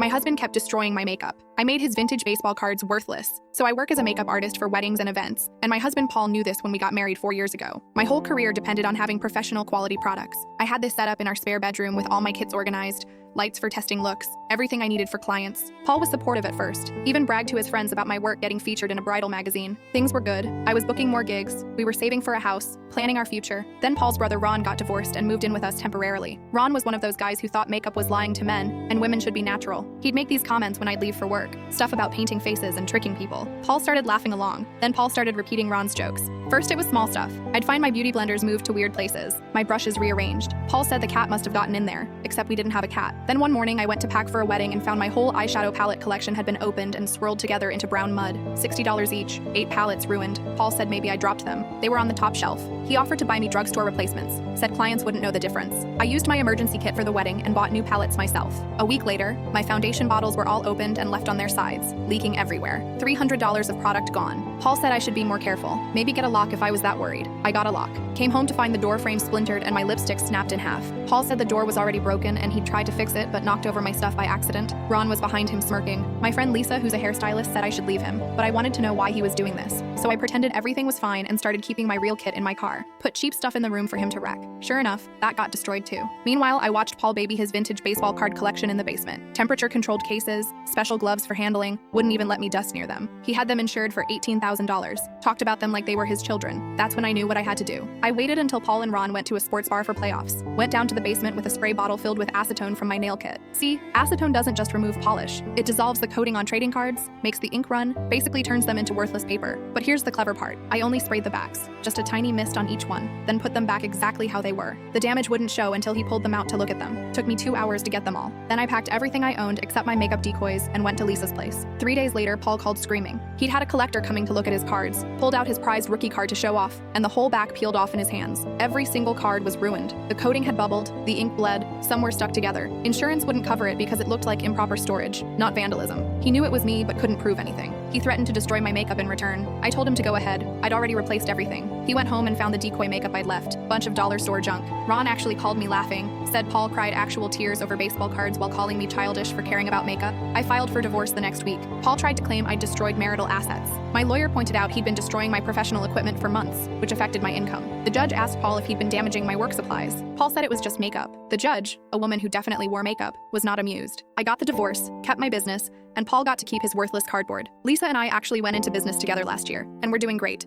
my husband kept destroying my makeup. I made his vintage baseball cards worthless. So I work as a makeup artist for weddings and events, and my husband Paul knew this when we got married 4 years ago. My whole career depended on having professional quality products. I had this set up in our spare bedroom with all my kits organized, lights for testing looks, everything I needed for clients. Paul was supportive at first, even bragged to his friends about my work getting featured in a bridal magazine. Things were good. I was booking more gigs, we were saving for a house, planning our future. Then Paul's brother Ron got divorced and moved in with us temporarily. Ron was one of those guys who thought makeup was lying to men, and women should be natural. He'd make these comments when I'd leave for work, stuff about painting faces and tricking people. Paul started laughing along, then Paul started repeating Ron's jokes. First it was small stuff. I'd find my beauty blenders moved to weird places, my brushes rearranged. Paul said the cat must have gotten in there, except we didn't have a cat. Then one morning I went to pack for a wedding and found my whole eyeshadow palette collection had been opened and swirled together into brown mud. $60 each, 8 palettes ruined. Paul said maybe I dropped them. They were on the top shelf. He offered to buy me drugstore replacements, said clients wouldn't know the difference. I used my emergency kit for the wedding and bought new palettes myself. A week later, my foundation bottles were all opened and left on their sides, leaking everywhere. $300 of product gone. Paul said I should be more careful, maybe get a lock if I was that worried. I got a lock. Came home to find the door frame splintered and my lipstick snapped in half. Paul said the door was already broken and he'd tried to fix it but knocked over my stuff by accident. Ron was behind him smirking. My friend Lisa, who's a hairstylist, said I should leave him, but I wanted to know why he was doing this. So I pretended everything was fine and started keeping my real kit in my car. Put cheap stuff in the room for him to wreck. Sure enough, that got destroyed too. Meanwhile, I watched Paul baby his vintage baseball card collection in the basement. Temperature-controlled cases, special gloves for handling, wouldn't even let me dust near them. He had them insured for $18,000. Talked about them like they were his children. That's when I knew what I had to do. I waited until Paul and Ron went to a sports bar for playoffs. Went down to the basement with a spray bottle filled with acetone from my nail kit. See, acetone doesn't just remove polish. It dissolves the coating on trading cards, makes the ink run, basically turns them into worthless paper. But here's the clever part. I only sprayed the backs, just a tiny mist on each one, then put them back exactly how they were. The damage wouldn't show until he pulled them out to look at them. Took me 2 hours to get them all. Then I packed everything I owned except my makeup decoys and went to Lisa's place. 3 days later, Paul called screaming. He'd had a collector coming to look at his cards, pulled out his prized rookie card to show off, and the whole back peeled off in his hands. Every single card was ruined. The coating had bubbled, the ink bled, some were stuck together. Insurance wouldn't cover it because it looked like improper storage, not vandalism. He knew it was me but couldn't prove anything. He threatened to destroy my makeup in return. I told him to go ahead. I'd already replaced everything. He went home and found the decoy makeup I'd left. Bunch of dollar store junk. Ron actually called me laughing, said Paul cried actual tears over baseball cards while calling me childish for caring about makeup. I filed for divorce the next week. Paul tried to claim I'd destroyed marital assets. My lawyer pointed out he'd been destroying my professional equipment for months, which affected my income. The judge asked Paul if he'd been damaging my work supplies. Paul said it was just makeup. The judge, a woman who definitely wore makeup, was not amused. I got the divorce, kept my business, and Paul got to keep his worthless cardboard. Lisa and I actually went into business together last year, and we're doing great.